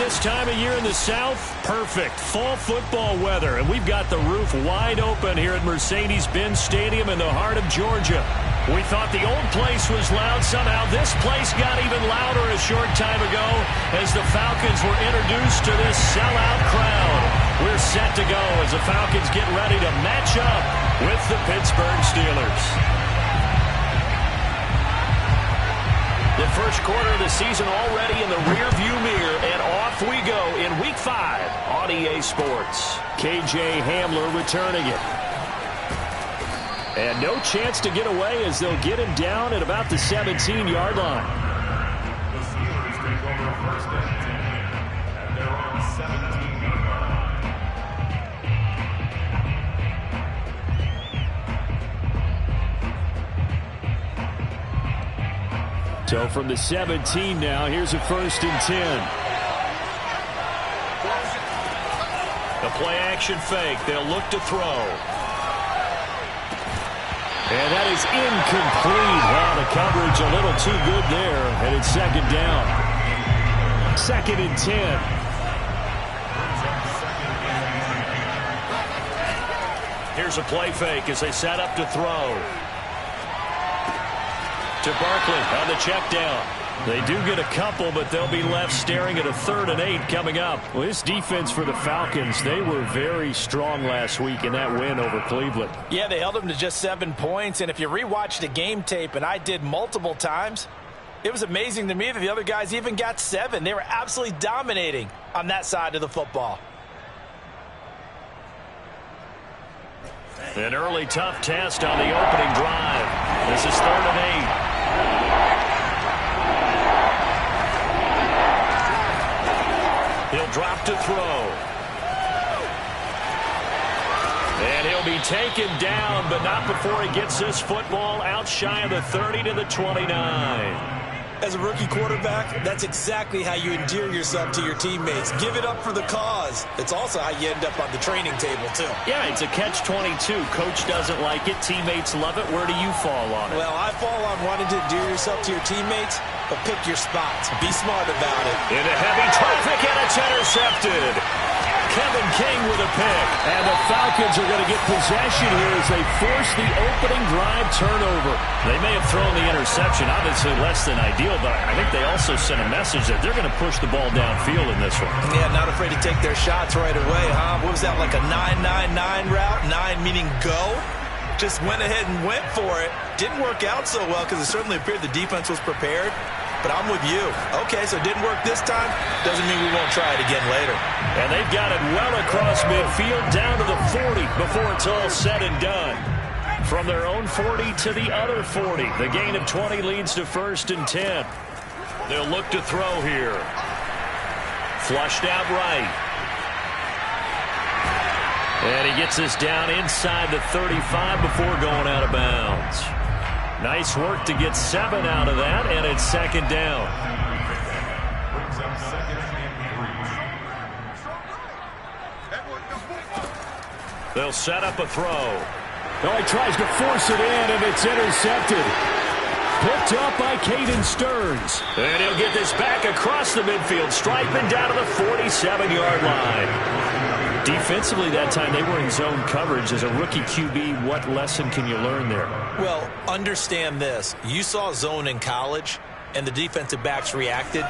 This time of year in the South, perfect. Fall football weather, and we've got the roof wide open here at Mercedes-Benz Stadium in the heart of Georgia. We thought the old place was loud. Somehow this place got even louder a short time ago as the Falcons were introduced to this sellout crowd. We're set to go as the Falcons get ready to match up with the Pittsburgh Steelers. The first quarter of the season already in the rearview mirror, and off we go in Week 5 on EA Sports. KJ Hamler returning it. And no chance to get away as they'll get him down at about the 17-yard line. The Steelers take over first and 10 at their own 17-yard line. So from the 17 now, here's a first and 10. A play-action fake. They'll look to throw. And that is incomplete. Wow, the coverage a little too good there. And it's second down. Second and 10. Here's a play fake as they set up to throw. To Barkley on the check down. They do get a couple, but they'll be left staring at a 3rd and 8 coming up. Well, this defense for the Falcons, they were very strong last week in that win over Cleveland. Yeah, they held them to just 7 points, and if you rewatch the game tape, and I did multiple times, it was amazing to me that the other guys even got 7. They were absolutely dominating on that side of the football. An early tough test on the opening drive. This is 3rd and 8. He'll drop to throw. And he'll be taken down, but not before he gets this football out shy of the 30 to the 29. As a rookie quarterback, that's exactly how you endear yourself to your teammates. Give it up for the cause. It's also how you end up on the training table, too. Yeah, it's a catch-22. Coach doesn't like it. Teammates love it. Where do you fall on it? Well, I fall on wanting to endear yourself to your teammates, but pick your spots. Be smart about it. Into heavy traffic, and it's intercepted. Kevin King with a pick. And the Falcons are going to get possession here as they force the opening drive turnover. They may have thrown the interception, obviously less than ideal, but I think they also sent a message that they're going to push the ball downfield in this one. Yeah, not afraid to take their shots right away, huh? What was that, like a 9-9-9 route? 9 meaning go? Just went ahead and went for it. Didn't work out so well because it certainly appeared the defense was prepared. But I'm with you. Okay, so it didn't work this time. Doesn't mean we won't try it again later. And they've got it well across midfield down to the 40 before it's all said and done. From their own 40 to the other 40. The gain of 20 leads to 1st and 10. They'll look to throw here. Flushed out right. And he gets this down inside the 35 before going out of bounds. Nice work to get 7 out of that, and it's second down. They'll set up a throw. Oh, he tries to force it in, and it's intercepted. Picked up by Caden Stearns. And he'll get this back across the midfield, striping down to the 47-yard line. Defensively that time, they were in zone coverage. As a rookie QB, what lesson can you learn there? Well, understand this. You saw zone in college, and the defensive backs reacted,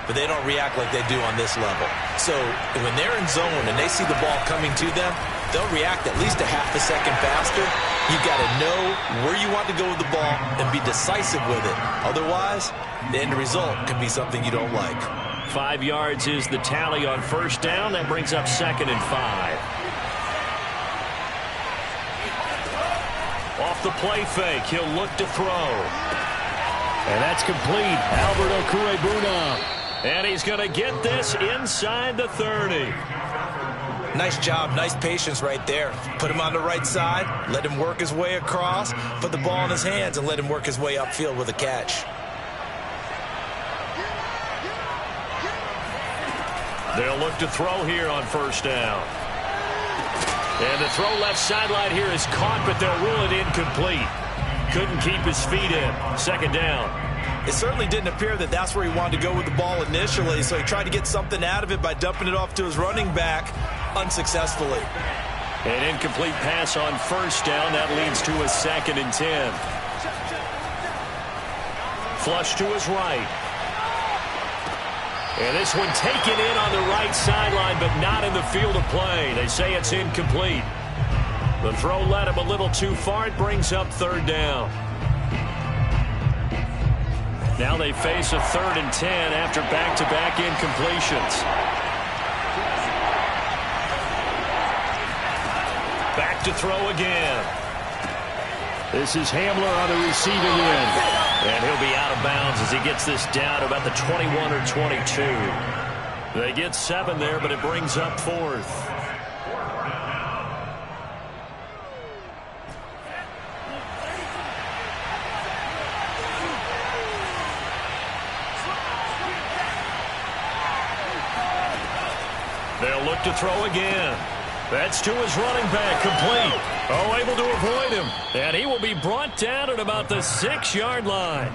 but they don't react like they do on this level. So when they're in zone and they see the ball coming to them, they'll react at least a half a second faster. You've got to know where you want to go with the ball and be decisive with it. Otherwise, the end result can be something you don't like. 5 yards is the tally on first down. That brings up 2nd and 5. Off the play fake, he'll look to throw. And that's complete. Albert Okwuegbunam. And he's going to get this inside the 30. Nice job, nice patience right there. Put him on the right side, let him work his way across, put the ball in his hands, and let him work his way upfield with a catch. They'll look to throw here on first down. And the throw left sideline here is caught, but they'll rule it incomplete. Couldn't keep his feet in. Second down. It certainly didn't appear that that's where he wanted to go with the ball initially, so he tried to get something out of it by dumping it off to his running back unsuccessfully. An incomplete pass on first down. That leads to a 2nd and 10. Flush to his right. And this one taken in on the right sideline, but not in the field of play. They say it's incomplete. The throw led him a little too far. It brings up 3rd down. Now they face a 3rd and 10 after back-to-back incompletions. Back to throw again. This is Hamler on the receiving end. And he'll be out of bounds as he gets this down to about the 21 or 22. They get 7 there, but it brings up 4th. They'll look to throw again. That's to his running back, complete. Oh, able to avoid him. And he will be brought down at about the 6-yard line.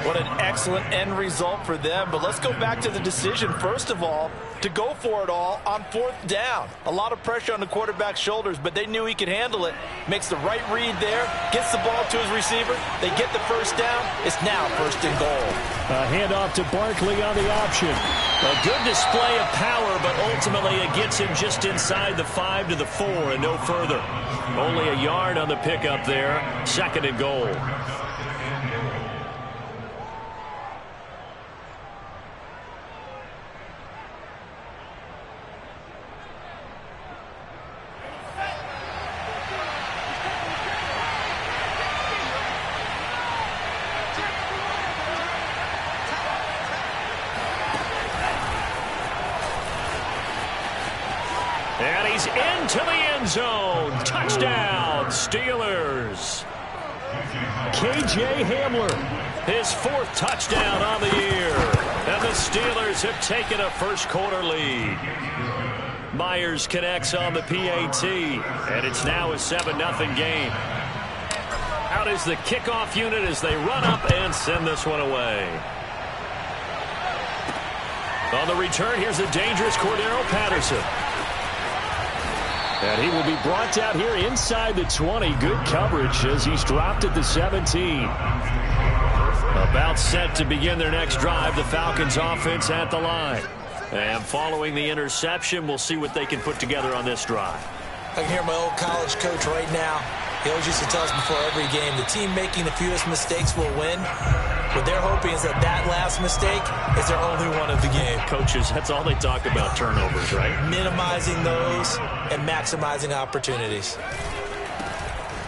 What an excellent end result for them. But let's go back to the decision, first of all, to go for it all on 4th down. A lot of pressure on the quarterback's shoulders, but they knew he could handle it. Makes the right read there, gets the ball to his receiver. They get the first down. It's now 1st and goal. A handoff to Barkley on the option. A good display of power, but ultimately it gets him just inside the 5 to the 4 and no further. Only a yard on the pickup there. 2nd and goal. And he's into the end zone. Touchdown, Steelers. KJ Hamler, his 4th touchdown on the year. And the Steelers have taken a first-quarter lead. Myers connects on the PAT, and it's now a 7-0 game. Out is the kickoff unit as they run up and send this one away. On the return, here's the dangerous Cordero Patterson. And he will be brought down here inside the 20. Good coverage as he's dropped at the 17. About set to begin their next drive. The Falcons offense at the line. And following the interception, we'll see what they can put together on this drive. I can hear my old college coach right now. He always used to tell us before every game, the team making the fewest mistakes will win. What they're hoping is that that last mistake is their only one of the game. Coaches, that's all they talk about, turnovers, right? Minimizing those and maximizing opportunities.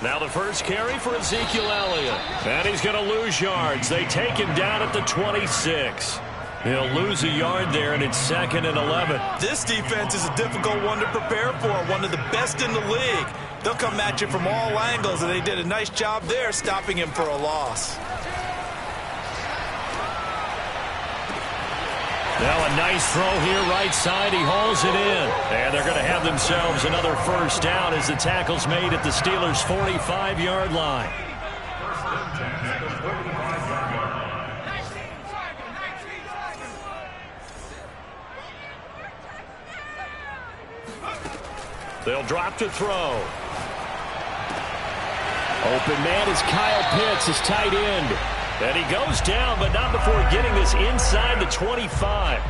Now the first carry for Ezekiel Elliott. And he's going to lose yards. They take him down at the 26. He'll lose a yard there, and it's 2nd and 11. This defense is a difficult one to prepare for, one of the best in the league. They'll come at you from all angles, and they did a nice job there stopping him for a loss. Now a nice throw here right side. He hauls it in. And they're going to have themselves another first down as the tackle's made at the Steelers' 45-yard line. They'll drop to throw. Open man is Kyle Pitts, his tight end. And he goes down, but not before getting this inside the 25.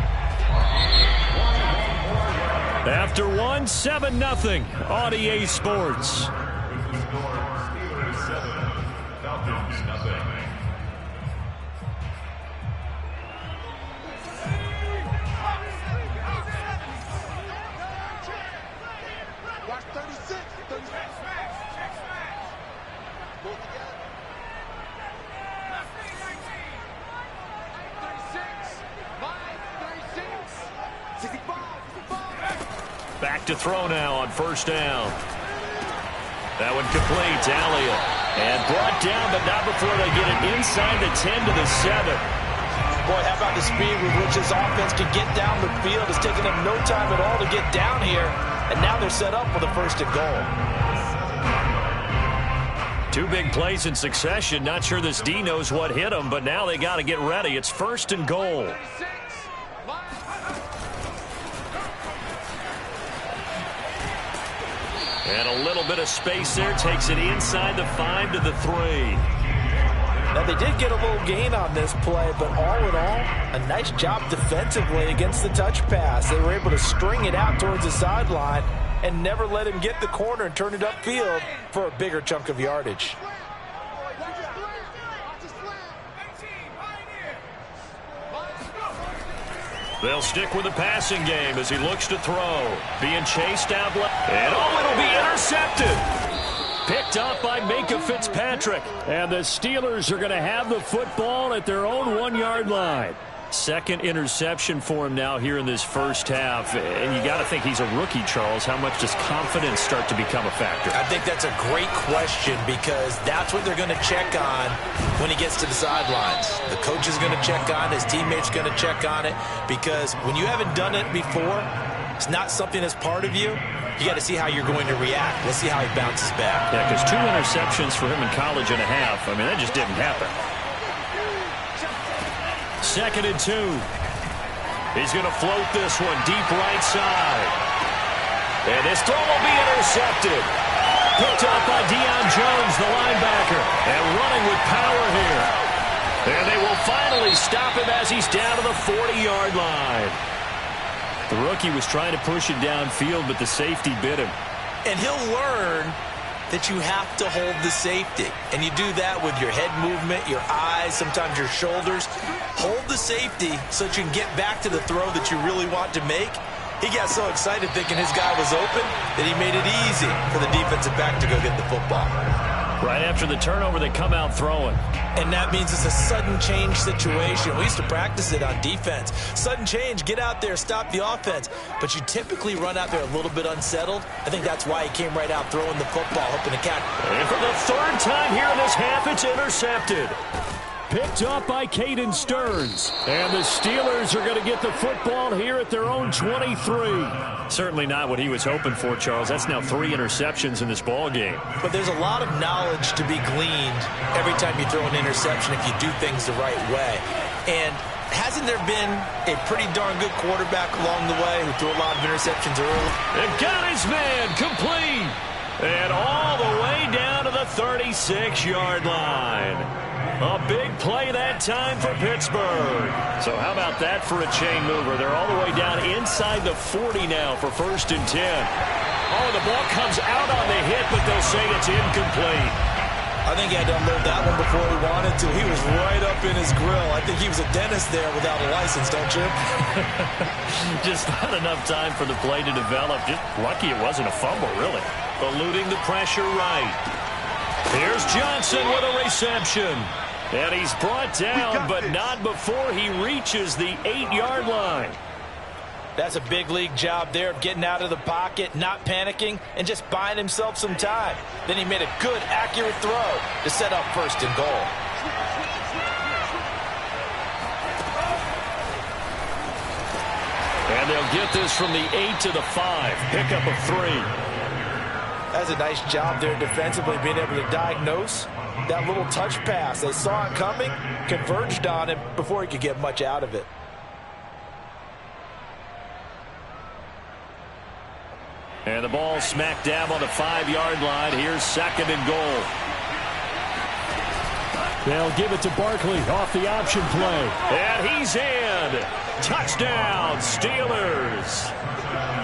After 7-0 on EA Sports. Steelers 7, Falcons nothing. Watch 36. 36. Go together. 65. Back to throw now on first down. That one complete to Elliott. And brought down, but not before they get it inside the 10 to the 7. Boy, how about the speed with which this offense can get down the field? It's taken them no time at all to get down here. And now they're set up for the 1st and goal. Two big plays in succession. Not sure this D knows what hit him, but now they got to get ready. It's 1st and goal. And a little bit of space there. Takes it inside the 5 to the 3. Now, they did get a little gain on this play, but all in all, a nice job defensively against the touch pass. They were able to string it out towards the sideline and never let him get the corner and turn it upfield for a bigger chunk of yardage. They'll stick with the passing game as he looks to throw. Being chased out left. And it'll be intercepted. Picked up by Minka Fitzpatrick. And the Steelers are going to have the football at their own 1-yard line. Second interception for him now here in this first half. And you got to think he's a rookie, Charles. How much does confidence start to become a factor? I think that's a great question because that's what they're going to check on when he gets to the sidelines. The coach is going to check on, his teammates going to check on it, because when you haven't done it before, it's not something that's part of you. You got to see how you're going to react. Let's see how he bounces back. Yeah, because 2 interceptions for him in college and a half. I mean, that just didn't happen. 2nd and 2. He's going to float this one deep right side. And this throw will be intercepted. Picked up by Deion Jones, the linebacker. And running with power here. And they will finally stop him as he's down to the 40-yard line. The rookie was trying to push it downfield, but the safety bit him. And he'll learn that you have to hold the safety. And you do that with your head movement, your eyes, sometimes your shoulders. Hold the safety so that you can get back to the throw that you really want to make. He got so excited thinking his guy was open that he made it easy for the defensive back to go get the football. Right after the turnover, they come out throwing. And that means it's a sudden change situation. We used to practice it on defense. Sudden change, get out there, stop the offense. But you typically run out there a little bit unsettled. I think that's why he came right out throwing the football, hoping to catch. And for the 3rd time here in this half, it's intercepted. Picked up by Caden Stearns. And the Steelers are going to get the football here at their own 23. Certainly not what he was hoping for, Charles. That's now 3 interceptions in this ball game. But there's a lot of knowledge to be gleaned every time you throw an interception if you do things the right way. And hasn't there been a pretty darn good quarterback along the way who threw a lot of interceptions early? And got his man complete. And all the way down to the 36-yard line. A big play that time for Pittsburgh. So how about that for a chain mover? They're all the way down inside the 40 now for 1st and 10. Oh, the ball comes out on the hit, but they'll say it's incomplete. I think he had to unload that one before he wanted to. He was right up in his grill. I think he was a dentist there without a license, don't you? Just not enough time for the play to develop. Just lucky it wasn't a fumble, really. Eluding the pressure right. Here's Johnson with a reception. And he's brought down, but not before he reaches the 8-yard line. That's a big league job there of getting out of the pocket, not panicking, and just buying himself some time. Then he made a good, accurate throw to set up 1st and goal. And they'll get this from the 8 to the 5. Pickup of 3. That's a nice job there defensively, being able to diagnose that little touch pass. They saw it coming, converged on him before he could get much out of it. And the ball smack dab on the 5-yard line. Here's 2nd and goal. They'll give it to Barkley off the option play. And he's in. Touchdown, Steelers.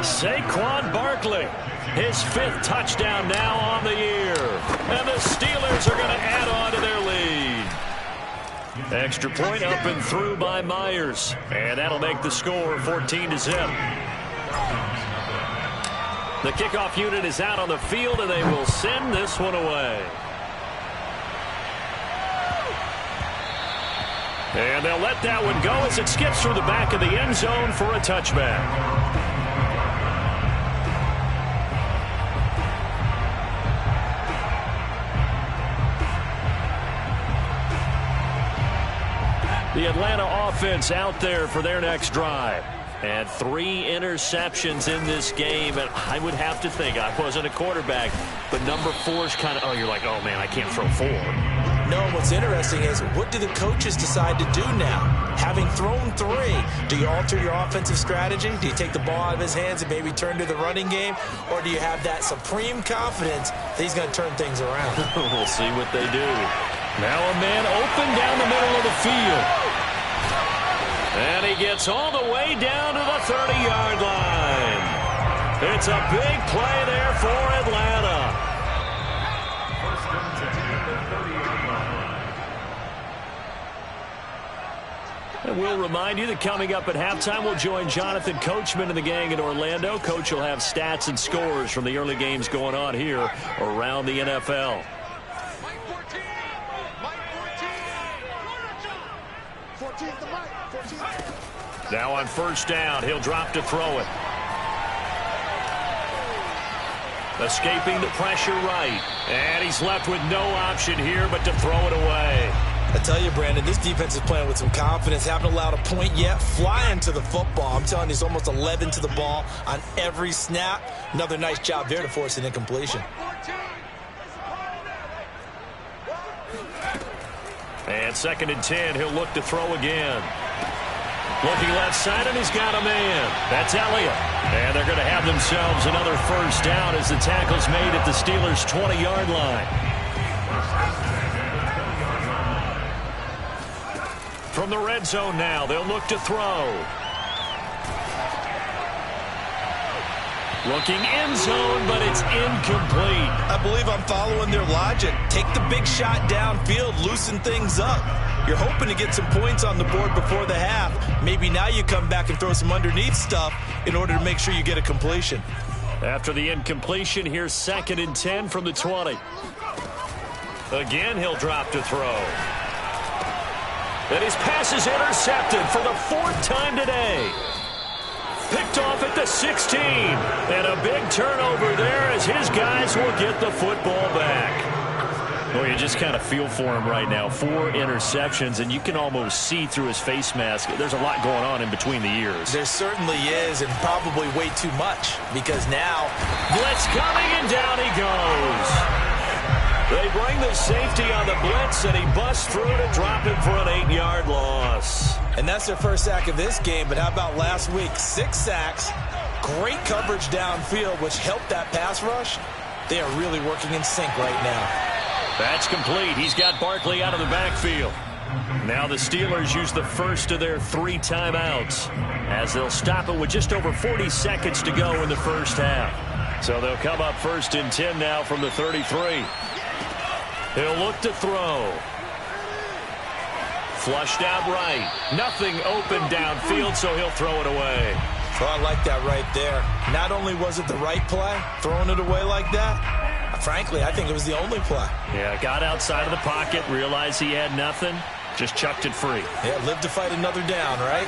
Saquon Barkley. His 5th touchdown now on the year. And the Steelers are going to add on to their lead. Extra point up and through by Myers. And that'll make the score 14-0. The kickoff unit is out on the field, and they will send this one away. And they'll let that one go as it skips through the back of the end zone for a touchback. The Atlanta offense out there for their next drive. And 3 interceptions in this game. And I would have to think, I wasn't a quarterback, but number 4 is kind of, oh, you're like, oh, man, I can't throw 4. No, what's interesting is, what do the coaches decide to do now? Having thrown 3, do you alter your offensive strategy? Do you take the ball out of his hands and maybe turn to the running game? Or do you have that supreme confidence that he's going to turn things around? We'll see what they do. Now a man open down the middle of the field. And he gets all the way down to the 30-yard line. It's a big play there for Atlanta. First and 10 at the 30-yard line. And we'll remind you that coming up at halftime, we'll join Jonathan Coachman and the gang in Orlando. Coach will have stats and scores from the early games going on here around the NFL. Mike 14. Mike 14. 14 the Mike. 14. Now on first down, he'll drop to throw it. Escaping the pressure right. And he's left with no option here but to throw it away. I tell you, Brandon, this defense is playing with some confidence. Haven't allowed a point yet. Flying to the football. I'm telling you, it's almost 11 to the ball on every snap. Another nice job there to force an incompletion. And second and 10, he'll look to throw again. Looking left side, and he's got a man. That's Elliott. And they're going to have themselves another first down as the tackle's made at the Steelers' 20-yard line. From the red zone now, they'll look to throw. Looking end zone, but it's incomplete. I believe I'm following their logic. Take the big shot downfield, loosen things up. You're hoping to get some points on the board before the half. Maybe now you come back and throw some underneath stuff in order to make sure you get a completion. After the incompletion, here's second and 10 from the 20. Again, he'll drop to throw. And his pass is intercepted for the 4th time today. Picked off at the 16. And a big turnover there as his guys will get the football back. Well, you just kind of feel for him right now. 4 interceptions, and you can almost see through his face mask. There's a lot going on in between the ears. There certainly is, and probably way too much, because now blitz coming, and down he goes. They bring the safety on the blitz, and he busts through to drop him for an 8-yard loss. And that's their first sack of this game, but how about last week? 6 sacks, great coverage downfield, which helped that pass rush. They are really working in sync right now. That's complete. He's got Barkley out of the backfield. Now the Steelers use the first of their 3 timeouts as they'll stop it with just over 40 seconds to go in the first half. So they'll come up first and 10 now from the 33. He'll look to throw. Flushed out right. Nothing open downfield, so he'll throw it away. Well, I like that right there. Not only was it the right play, throwing it away like that, frankly, I think it was the only play. Yeah, got outside of the pocket, realized he had nothing, just chucked it free. Yeah, live to fight another down, right?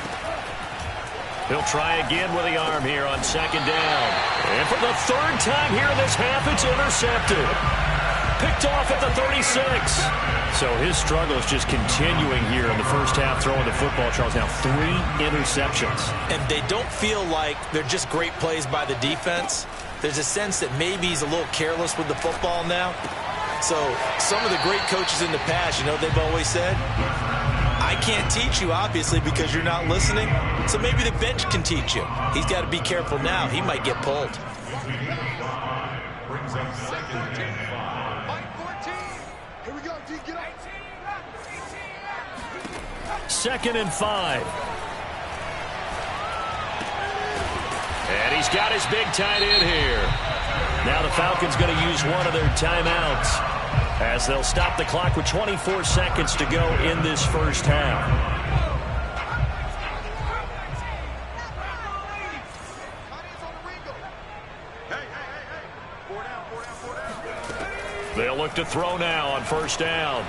He'll try again with the arm here on second down. And for the 3rd time here in this half, it's intercepted. Picked off at the 36. So his struggle is just continuing here in the first half, throwing the football. Charles, now 3 interceptions. And they don't feel like they're just great plays by the defense. There's a sense that maybe he's a little careless with the football now. So some of the great coaches in the past, you know, they've always said, I can't teach you, obviously, because you're not listening. So maybe the bench can teach you. He's got to be careful now. He might get pulled. Brings up second and 5. Mike 14. Here we go, D. Get up. Second and 5. And he's got his big tight end here. Now the Falcons going to use one of their timeouts as they'll stop the clock with 24 seconds to go in this first half. They'll look to throw now on first down.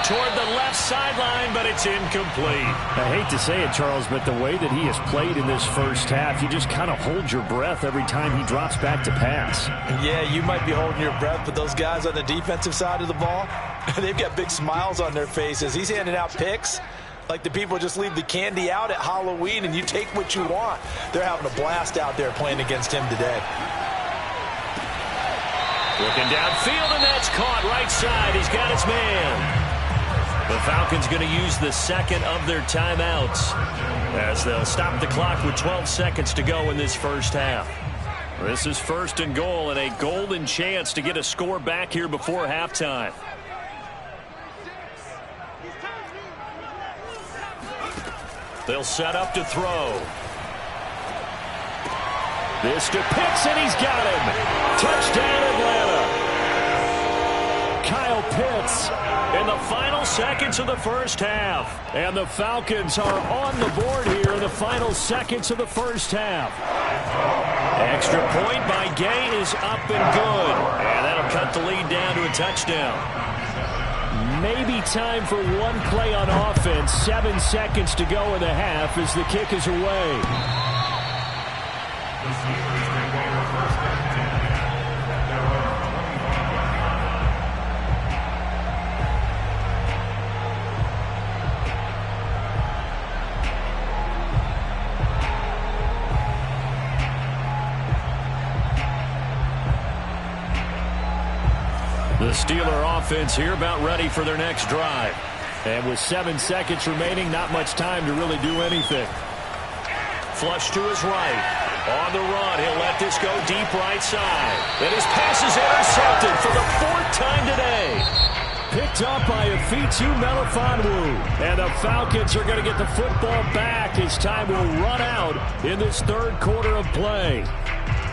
Toward the left sideline, but it's incomplete. I hate to say it, Charles, but the way that he has played in this first half, you just kind of hold your breath every time he drops back to pass. Yeah, you might be holding your breath, but those guys on the defensive side of the ball, they've got big smiles on their faces. He's handing out picks. Like the people just leave the candy out at Halloween and you take what you want. They're having a blast out there playing against him today. Looking downfield, and that's caught right side. He's got his man. The Falcons going to use the second of their timeouts as they'll stop the clock with 12 seconds to go in this first half. This is 1st and goal and a golden chance to get a score back here before halftime. They'll set up to throw. This to Pitts, and he's got him. Touchdown, Atlanta. Kyle Pitts in the final seconds of the first half. And the Falcons are on the board here in the final seconds of the first half. Extra point by Gay is up and good. And that'll cut the lead down to a touchdown. Maybe time for one play on offense. 7 seconds to go in the half as the kick is away. The Steelers take over 1st and 10 at their own 25. The Steeler offense here about ready for their next drive. And with 7 seconds remaining, not much time to really do anything. Flush to his right. On the run, he'll let this go deep right side. And his pass is intercepted for the 4th time today. Picked up by Afitu Melifonwu. And the Falcons are going to get the football back as time will run out in this 3rd quarter of play.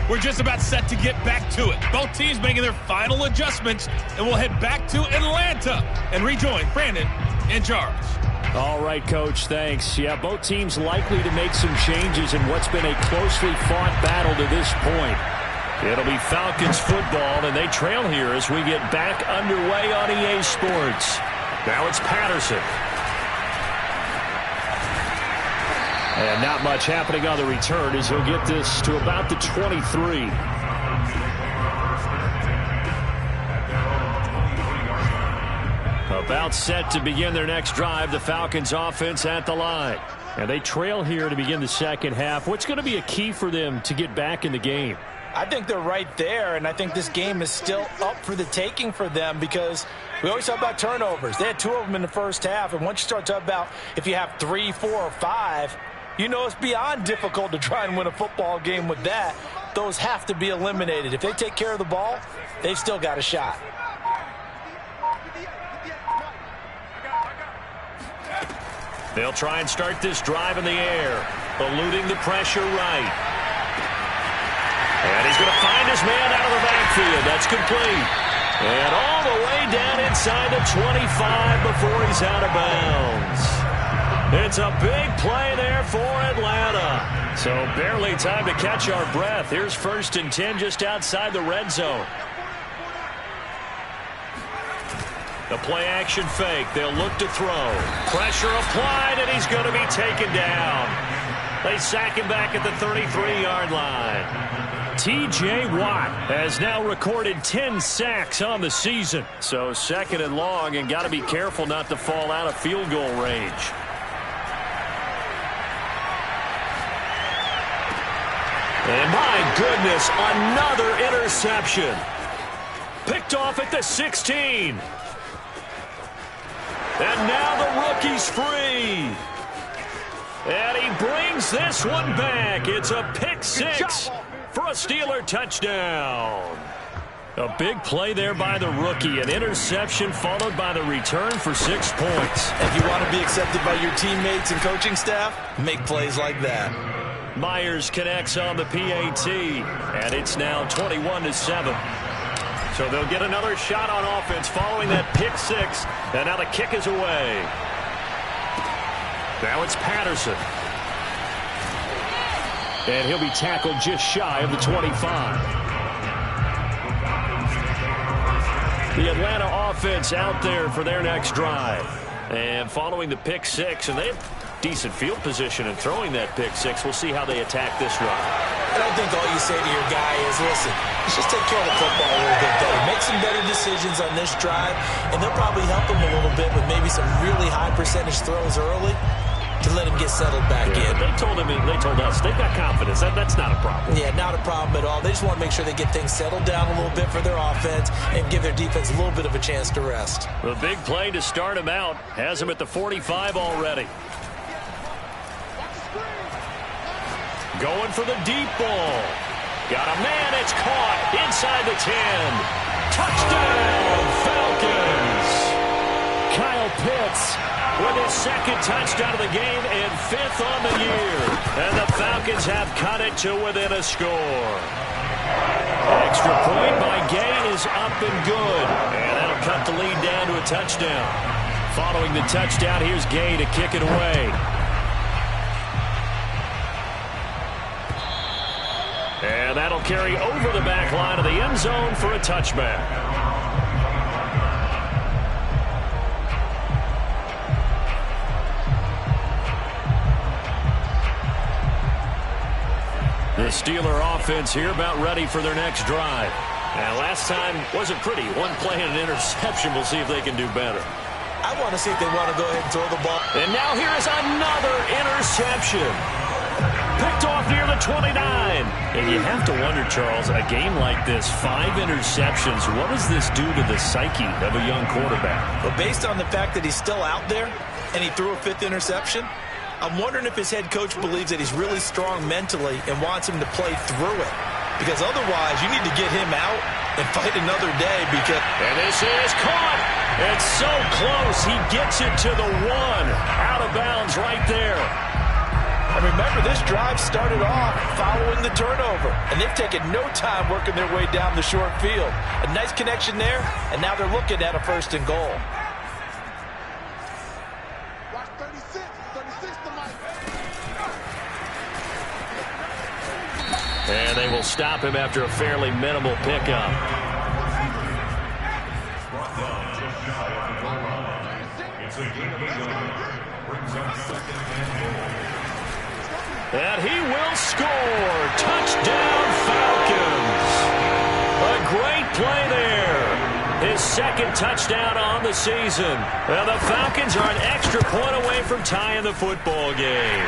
We're just about set to get back to it. Both teams making their final adjustments, and we'll head back to Atlanta and rejoin Brandon and Charles. All right, Coach, thanks. Yeah, both teams likely to make some changes in what's been a closely fought battle to this point. It'll be Falcons football, and they trail here as we get back underway on EA Sports. Now it's Patterson. And not much happening on the return as he'll get this to about the 23. About set to begin their next drive, the Falcons offense at the line. And they trail here to begin the second half. What's going to be a key for them to get back in the game? I think they're right there, and I think this game is still up for the taking for them because we always talk about turnovers. They had 2 of them in the first half, and once you start talking about if you have 3, 4, or 5, you know it's beyond difficult to try and win a football game with that. Those have to be eliminated. If they take care of the ball, they've still got a shot. They'll try and start this drive in the air, eluding the pressure right. And he's going to find his man out of the backfield. That's complete. And all the way down inside the 25 before he's out of bounds. It's a big play there for Atlanta. So barely time to catch our breath. Here's 1st and 10 just outside the red zone. The play action fake. They'll look to throw. Pressure applied, and he's going to be taken down. They sack him back at the 33-yard line. T.J. Watt has now recorded 10 sacks on the season. So 2nd and long, and got to be careful not to fall out of field goal range. And my goodness, another interception. Picked off at the 16. And now the rookie's free. And he brings this one back. It's a pick 6 for a Steeler touchdown. A big play there by the rookie. An interception followed by the return for 6 points. If you want to be accepted by your teammates and coaching staff, make plays like that. Myers connects on the PAT, and it's now 21-7. So they'll get another shot on offense following that pick 6, and now the kick is away. Now it's Patterson. And he'll be tackled just shy of the 25. The Atlanta offense out there for their next drive. And following the pick 6, and they've decent field position and throwing that pick six. We'll see how they attack this run. And I think all you say to your guy is, listen, let's just take care of the football a little bit better. Make some better decisions on this drive, and they'll probably help him a little bit with maybe some really high percentage throws early to let him get settled back in. They told us they've got confidence. That's not a problem. Yeah, not a problem at all. They just want to make sure they get things settled down a little bit for their offense and give their defense a little bit of a chance to rest. The big play to start him out has him at the 45 already. Going for the deep ball. Got a man. It's caught inside the 10. Touchdown, Falcons. Kyle Pitts with his second touchdown of the game and 5th on the year. And the Falcons have cut it to within a score. Extra point by Gay is up and good. And that'll cut the lead down to a touchdown. Following the touchdown, here's Gay to kick it away. And that'll carry over the back line of the end zone for a touchback. The Steeler offense here about ready for their next drive. And last time wasn't pretty. One play and an interception. We'll see if they can do better. I want to see if they want to go ahead and throw the ball. And now here is another interception. Picked off near the 29. And you have to wonder, Charles, a game like this, 5 interceptions, what does this do to the psyche of a young quarterback? But based on the fact that he's still out there and he threw a 5th interception, I'm wondering if his head coach believes that he's really strong mentally and wants him to play through it. Because otherwise, you need to get him out and fight another day. And this is caught. It's so close. He gets it to the 1. Out of bounds right there. And remember, this drive started off following the turnover. And they've taken no time working their way down the short field. A nice connection there, and now they're looking at a 1st and goal. Watch 36 to Mike. And they will stop him after a fairly minimal pickup. It's a game of his own. Brings up 2nd and goal. And he will score. Touchdown, Falcons. A great play there. His 2nd touchdown on the season. Well, the Falcons are an extra point away from tying the football game.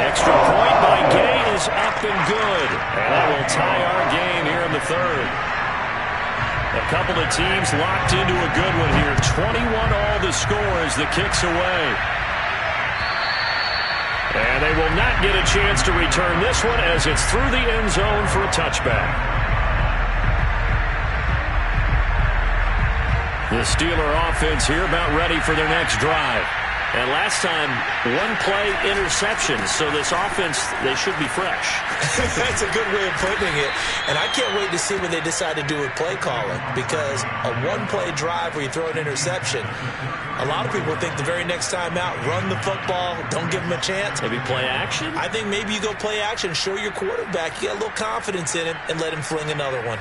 Extra point by Gay is up and good. And that will tie our game here in the 3rd. A couple of teams locked into a good one here. 21-all the score as the kick's away. And they will not get a chance to return this one as it's through the end zone for a touchback. The Steeler offense here about ready for their next drive. And last time, 1-play interception. So this offense, they should be fresh. That's a good way of putting it. And I can't wait to see what they decide to do with play calling. Because a 1-play drive where you throw an interception, a lot of people think the very next time out, run the football, don't give them a chance. Maybe play action? I think maybe you go play action, show your quarterback you got a little confidence in him, and let him fling another one.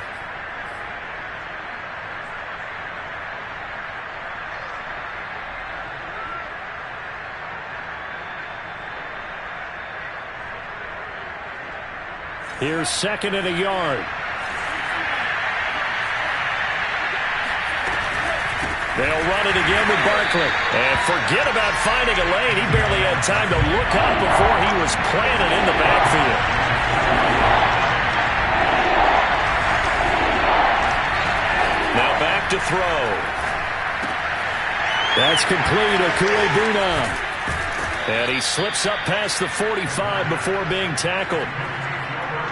Here's 2nd and a yard. They'll run it again with Barkley. And forget about finding a lane. He barely had time to look up before he was planted in the backfield. Now back to throw. That's complete. Okuebuna. And he slips up past the 45 before being tackled.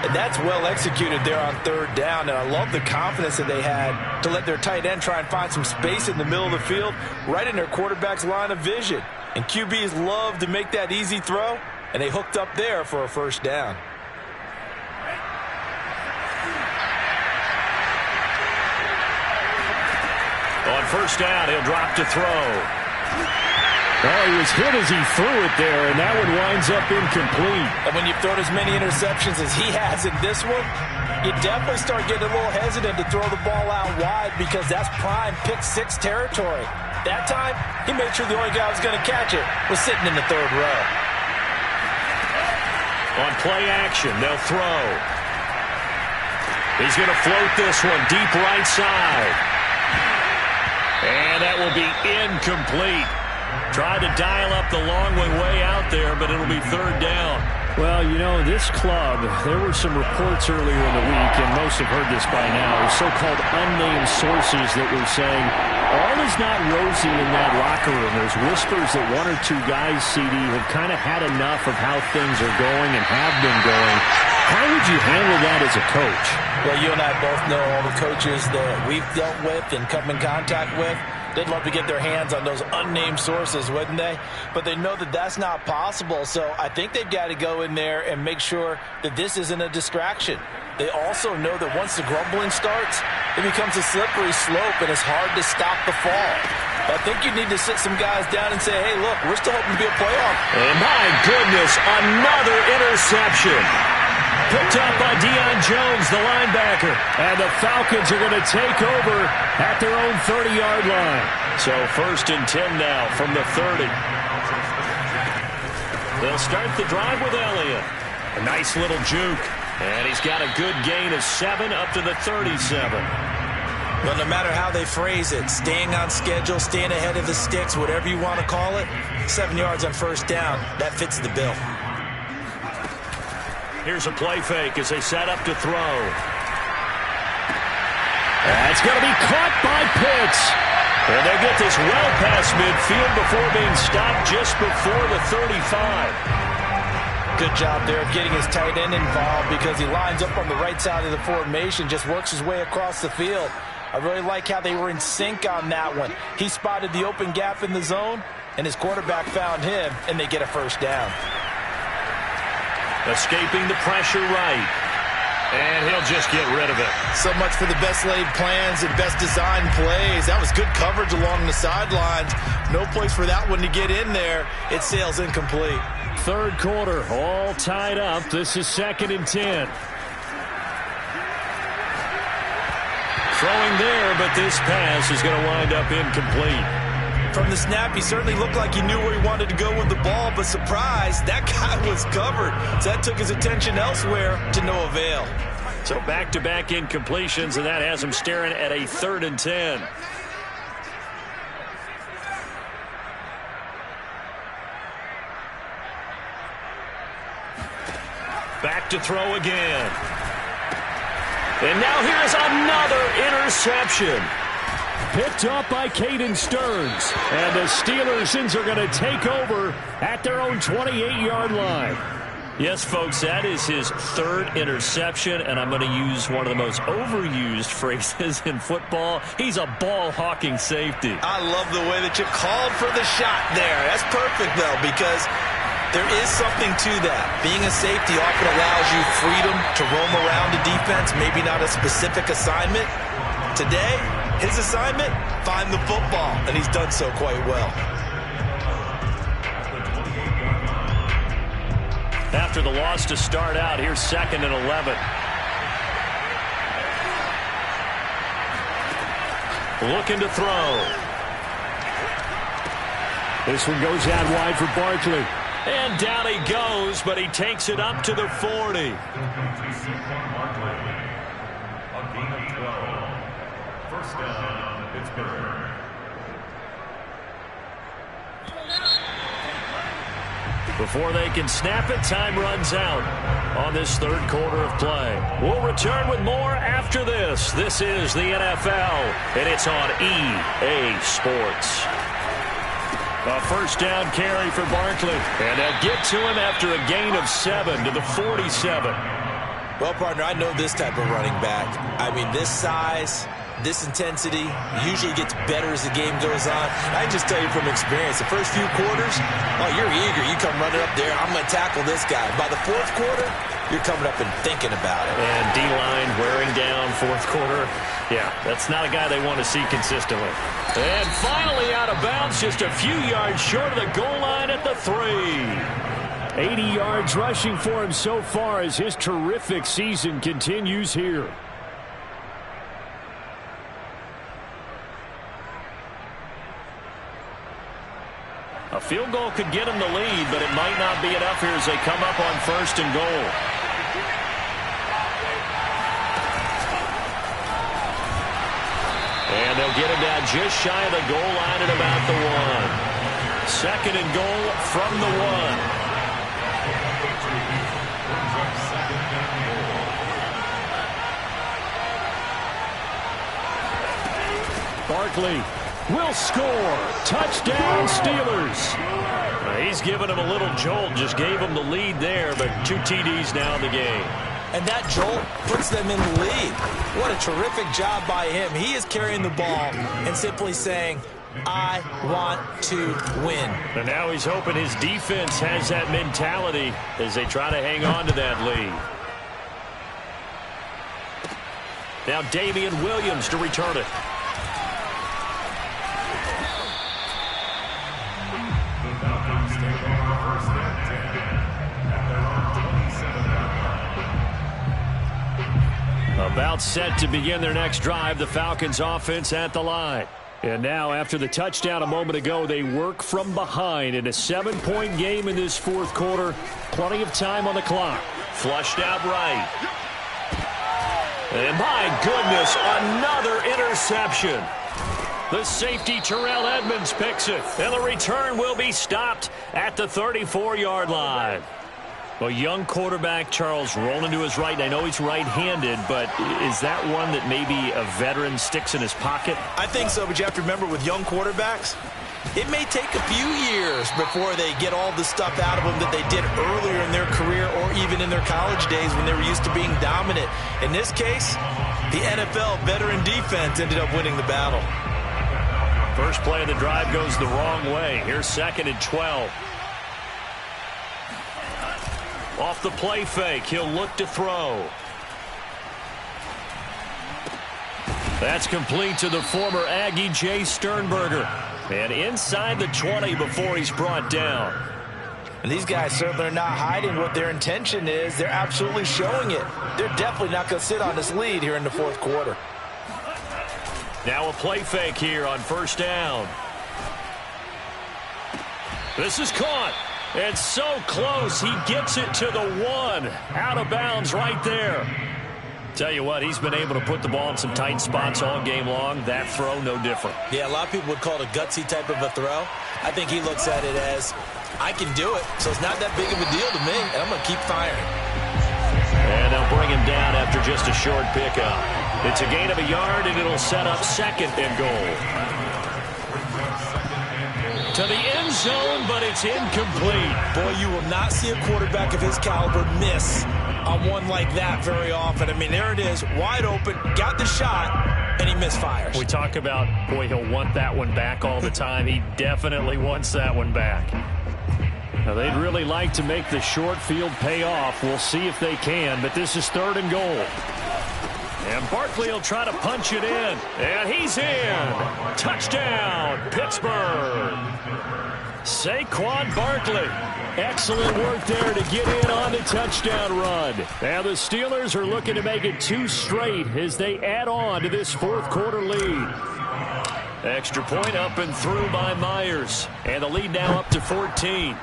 And that's well executed there on 3rd down. And I love the confidence that they had to let their tight end try and find some space in the middle of the field, right in their quarterback's line of vision. And QBs love to make that easy throw, and they hooked up there for a 1st down. On 1st down, he'll drop to throw. Oh, he was hit as he threw it there, and that one winds up incomplete. And when you've thrown as many interceptions as he has in this one, you definitely start getting a little hesitant to throw the ball out wide because that's prime pick 6 territory. That time, he made sure the only guy who was going to catch it was sitting in the third row. On play action, they'll throw. He's going to float this one deep right side. And that will be incomplete. Tried to dial up the long way out there, but it'll be third down. Well, you know, this club, there were some reports earlier in the week, and most have heard this by now, so-called unnamed sources that were saying all is not rosy in that locker room. There's whispers that one or two guys, CD, have kind of had enough of how things are going and have been going. How would you handle that as a coach? Well, you and I both know all the coaches that we've dealt with and come in contact with. They'd love to get their hands on those unnamed sources, wouldn't they? But they know that that's not possible, so I think they've got to go in there and make sure that this isn't a distraction. They also know that once the grumbling starts, it becomes a slippery slope, and it's hard to stop the fall. I think you need to sit some guys down and say, hey, look, we're still hoping to be a playoff. And my goodness, another interception. Picked up by Deion Jones, the linebacker. And the Falcons are going to take over at their own 30-yard line. So 1st and 10 now from the 30. They'll start the drive with Elliott. A nice little juke. And he's got a good gain of 7 up to the 37. But no matter how they phrase it, staying on schedule, staying ahead of the sticks, whatever you want to call it, 7 yards on first down, that fits the bill. Here's a play fake as they set up to throw. That's going to be caught by Pitts. And they get this well past midfield before being stopped just before the 35. Good job there of getting his tight end involved because he lines up on the right side of the formation, just works his way across the field. I really like how they were in sync on that one. He spotted the open gap in the zone, and his quarterback found him, and they get a first down. Escaping the pressure right. And he'll just get rid of it. So much for the best laid plans and best designed plays. That was good coverage along the sidelines. No place for that one to get in there. It sails incomplete. Third quarter, all tied up. This is 2nd and 10. Throwing there, but this pass is going to wind up incomplete. From the snap, he certainly looked like he knew where he wanted to go with the ball, but surprise, that guy was covered. So that took his attention elsewhere to no avail. So back-to-back incompletions, and that has him staring at a 3rd and 10. Back to throw again. And now here's another interception. Picked up by Caden Stearns. And the Steelers are going to take over at their own 28-yard line. Yes, folks, that is his 3rd interception, and I'm going to use one of the most overused phrases in football. He's a ball-hawking safety. I love the way that you called for the shot there. That's perfect, though, because there is something to that. Being a safety often allows you freedom to roam around the defense, maybe not a specific assignment. Today, his assignment, find the football, and he's done so quite well. After the loss to start out, here's 2nd and 11. Looking to throw. This one goes out wide for Barkley. And down he goes, but he takes it up to the 40. First down, Pittsburgh. Before they can snap it, time runs out on this 3rd quarter of play. We'll return with more after this. This is the NFL, and it's on EA Sports. A first down carry for Barkley, and they'll get to him after a gain of 7 to the 47. Well, partner, I know this type of running back. I mean, this size, this intensity usually gets better as the game goes on. I can just tell you from experience, the first few quarters, oh, you're eager. You come running up there, I'm going to tackle this guy. By the 4th quarter, you're coming up and thinking about it. And D-line wearing down 4th quarter. Yeah, that's not a guy they want to see consistently. And finally out of bounds, just a few yards short of the goal line at the 3. 80 yards rushing for him so far as his terrific season continues here. A field goal could get them the lead, but it might not be enough here as they come up on 1st and goal. And they'll get it down just shy of the goal line at about the 1. 2nd and goal from the 1. Barkley will score. Touchdown, Steelers. He's given him a little jolt. Just gave him the lead there, but 2 TDs now in the game. And that jolt puts them in the lead. What a terrific job by him. He is carrying the ball and simply saying, I want to win. And now he's hoping his defense has that mentality as they try to hang on to that lead. Now Damian Williams to return it. About set to begin their next drive, the Falcons offense at the line. And now after the touchdown a moment ago, they work from behind in a 7-point game in this 4th quarter. Plenty of time on the clock. Flushed out right. And my goodness, another interception. The safety Terrell Edmonds picks it. And the return will be stopped at the 34-yard line. A young quarterback, Charles, rolling to his right. I know he's right-handed, but is that one that maybe a veteran sticks in his pocket? I think so, but you have to remember with young quarterbacks, it may take a few years before they get all the stuff out of them that they did earlier in their career or even in their college days when they were used to being dominant. In this case, the NFL veteran defense ended up winning the battle. First play of the drive goes the wrong way. Here's 2nd and 12. Off the play fake, he'll look to throw. That's complete to the former Aggie, Jay Sternberger. And inside the 20 before he's brought down. And these guys certainly are not hiding what their intention is. They're absolutely showing it. They're definitely not going to sit on this lead here in the 4th quarter. Now a play fake here on 1st down. This is caught. It's so close. He gets it to the 1. Out of bounds right there. Tell you what, he's been able to put the ball in some tight spots all game long. That throw, no different. Yeah, a lot of people would call it a gutsy type of a throw. I think he looks at it as, I can do it, so it's not that big of a deal to me, and I'm going to keep firing. And they'll bring him down after just a short pickup. It's a gain of a yard, and it'll set up 2nd and goal. To the end zone, but it's incomplete. Boy, you will not see a quarterback of his caliber miss on one like that very often. I mean, there it is, wide open, got the shot, and he misfires. We talk about, boy, he'll want that one back all the time. He definitely wants that one back. Now, they'd really like to make the short field pay off. We'll see if they can, but this is 3rd and goal. And Barkley will try to punch it in. And he's in. Touchdown, Pittsburgh. Saquon Barkley. Excellent work there to get in on the touchdown run. Now the Steelers are looking to make it 2 straight as they add on to this 4th quarter lead. Extra point up and through by Myers. And the lead now up to 14.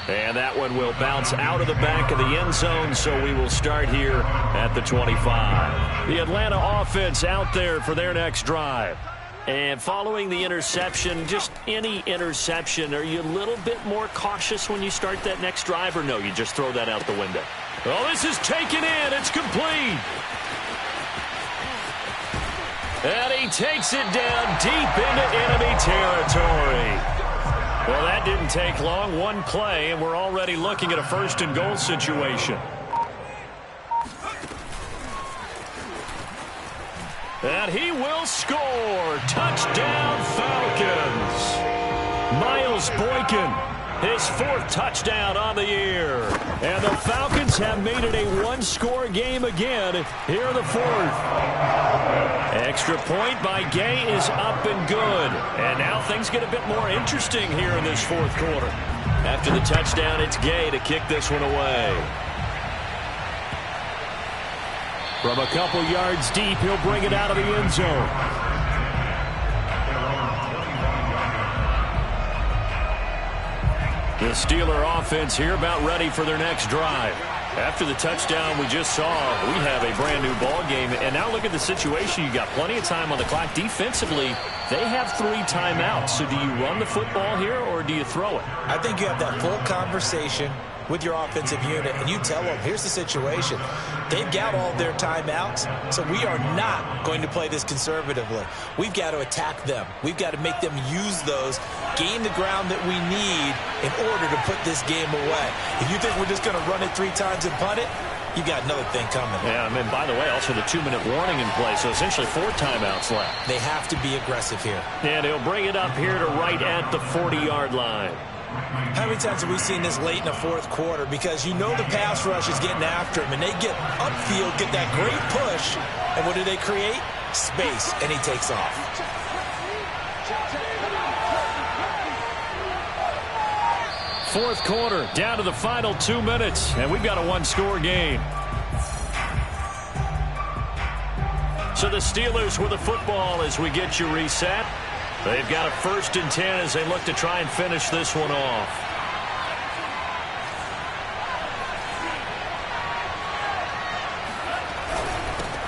And that one will bounce out of the back of the end zone, so we will start here at the 25. The Atlanta offense out there for their next drive. And following the interception, just any interception, are you a little bit more cautious when you start that next drive, or no, you just throw that out the window? Oh, this is taken in. It's complete. And he takes it down deep into enemy territory. Well, that didn't take long. One play, and we're already looking at a 1st and goal situation. And he will score. Touchdown, Falcons. Miles Boykin, his 4th touchdown on the year. And the Falcons have made it a 1-score game again here in the 4th. Extra point by Gay is up and good. And now things get a bit more interesting here in this 4th quarter. After the touchdown, it's Gay to kick this one away. From a couple yards deep, he'll bring it out of the end zone. The Steeler offense here about ready for their next drive. After the touchdown we just saw, we have a brand new ball game. And now look at the situation. You got plenty of time on the clock. Defensively, they have 3 timeouts. So do you run the football here or do you throw it? I think you have that full conversation with your offensive unit, and you tell them, here's the situation. They've got all their timeouts, so we are not going to play this conservatively. We've got to attack them. We've got to make them use those, gain the ground that we need in order to put this game away. If you think we're just going to run it 3 times and punt it, you got another thing coming. Yeah, and by the way, also the 2-minute warning in play, so essentially 4 timeouts left. They have to be aggressive here. And he'll bring it up here to right at the 40-yard line. How many times have we seen this late in the fourth quarter? Because you know the pass rush is getting after him, and they get upfield, get that great push, and what do they create? Space, and he takes off. Fourth quarter, down to the final 2 minutes, and we've got a 1-score game. So the Steelers with the football as we get you reset. They've got a 1st and 10 as they look to try and finish this one off.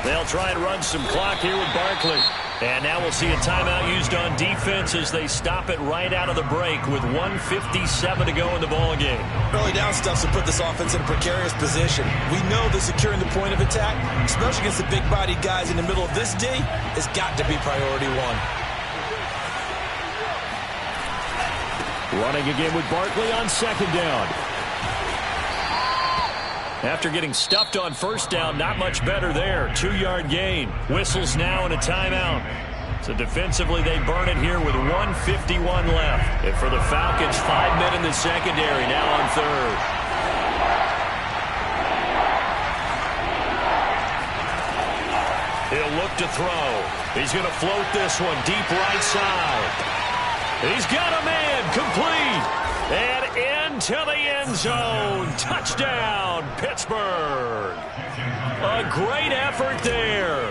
They'll try and run some clock here with Barkley. And now we'll see a timeout used on defense as they stop it right out of the break with 1:57 to go in the ball game. Early down stuff to put this offense in a precarious position. We know that securing the point of attack, especially against the big-bodied guys in the middle of this D, has got to be priority 1. Running again with Barkley on 2nd down. After getting stuffed on 1st down, not much better there. 2-yard gain. Whistles now and a timeout. So defensively, they burn it here with 1:51 left. And for the Falcons, 5 men in the secondary now on 3rd. He'll look to throw. He's going to float this one deep right side. He's got a man, complete, and into the end zone. Touchdown, Pittsburgh. A great effort there.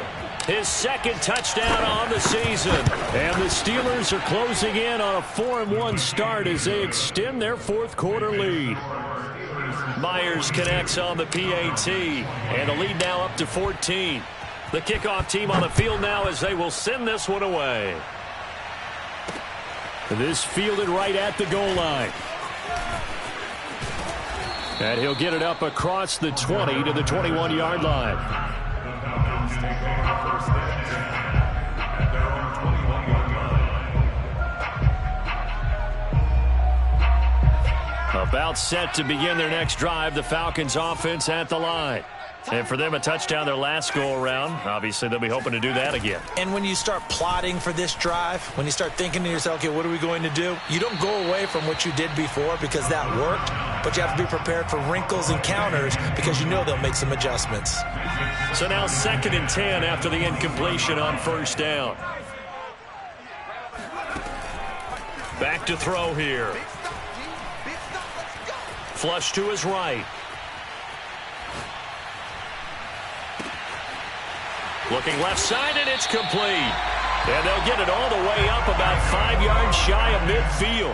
His 2nd touchdown on the season. And the Steelers are closing in on a 4-1 start as they extend their 4th quarter lead. Myers connects on the PAT, and the lead now up to 14. The kickoff team on the field now as they will send this one away. This fielded right at the goal line. And he'll get it up across the 20 to the 21-yard line. About set to begin their next drive, the Falcons offense at the line. And for them, a touchdown their last go-around. Obviously, they'll be hoping to do that again. And when you start plotting for this drive, when you start thinking to yourself, okay, what are we going to do? You don't go away from what you did before because that worked, but you have to be prepared for wrinkles and counters because you know they'll make some adjustments. So now 2nd and 10 after the incompletion on 1st down. Back to throw here. Flush to his right. Looking left side, and it's complete. And they'll get it all the way up about 5 yards shy of midfield.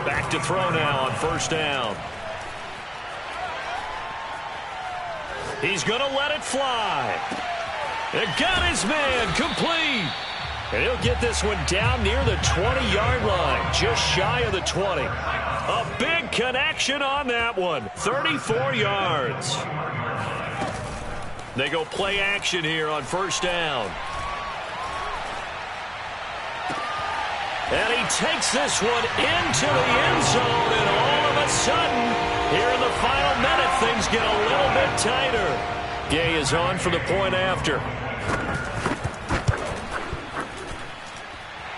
Back to throw now on 1st down. He's going to let it fly. It got his man, complete. And he'll get this one down near the 20-yard line, just shy of the 20. A big connection on that one, 34 yards. They go play action here on 1st down. And he takes this one into the end zone, and all of a sudden, here in the final minute, things get a little bit tighter. Gay is on for the point after.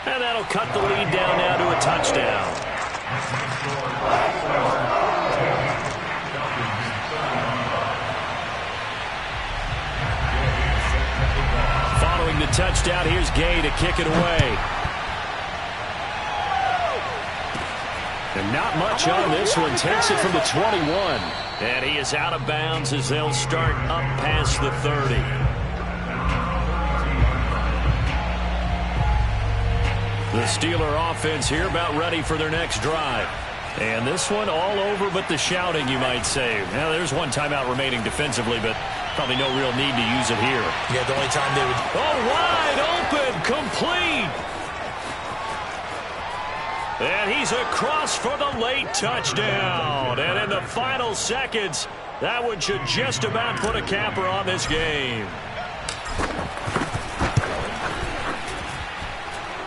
And that'll cut the lead down now to a touchdown. Following the touchdown, here's Gay to kick it away. And not much on this one. Takes it from the 21. And he is out of bounds as they'll start up past the 30. The Steeler offense here about ready for their next drive. And this one all over but the shouting, you might say. Now, there's one timeout remaining defensively, but probably no real need to use it here. Yeah, the only time they would... Oh, wide open, complete. And he's across for the late touchdown. And in the final seconds, that one should just about put a capper on this game.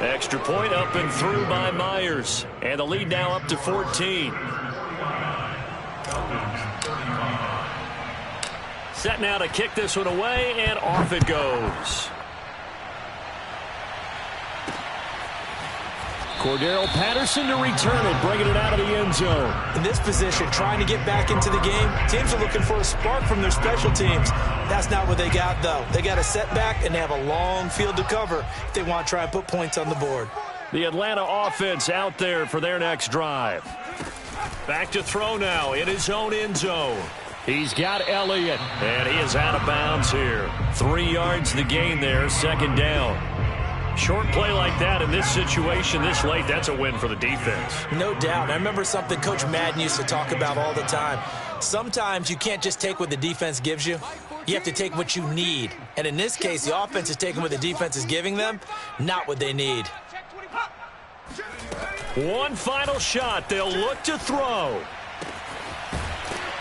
Extra point up and through by Myers. And the lead now up to 14. Set now to kick this one away, and off it goes. Cordero Patterson to return it, bringing it out of the end zone. In this position, trying to get back into the game, teams are looking for a spark from their special teams. That's not what they got, though. They got a setback, and they have a long field to cover if they want to try and put points on the board. The Atlanta offense out there for their next drive. Back to throw now in his own end zone. He's got Elliott, and he is out of bounds here. 3 yards the gain there, second down. Short play like that in this situation this late, that's a win for the defense. No doubt. I remember something Coach Madden used to talk about all the time. Sometimes you can't just take what the defense gives you. You have to take what you need. And in this case, the offense is taking what the defense is giving them, not what they need. One final shot. They'll look to throw.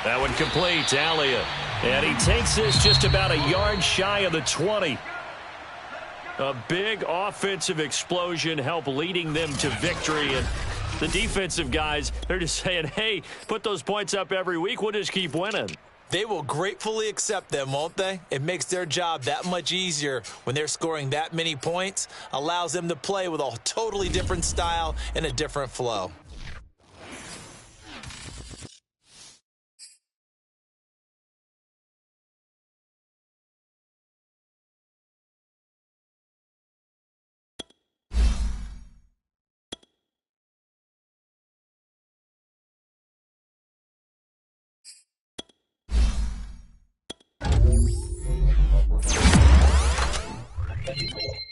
That one complete. Elliott. And he takes this just about a yard shy of the 20. A big offensive explosion helped leading them to victory. And the defensive guys, they're just saying, hey, put those points up every week. We'll just keep winning. They will gratefully accept them, won't they? It makes their job that much easier when they're scoring that many points. Allows them to play with a totally different style and a different flow. Thank you.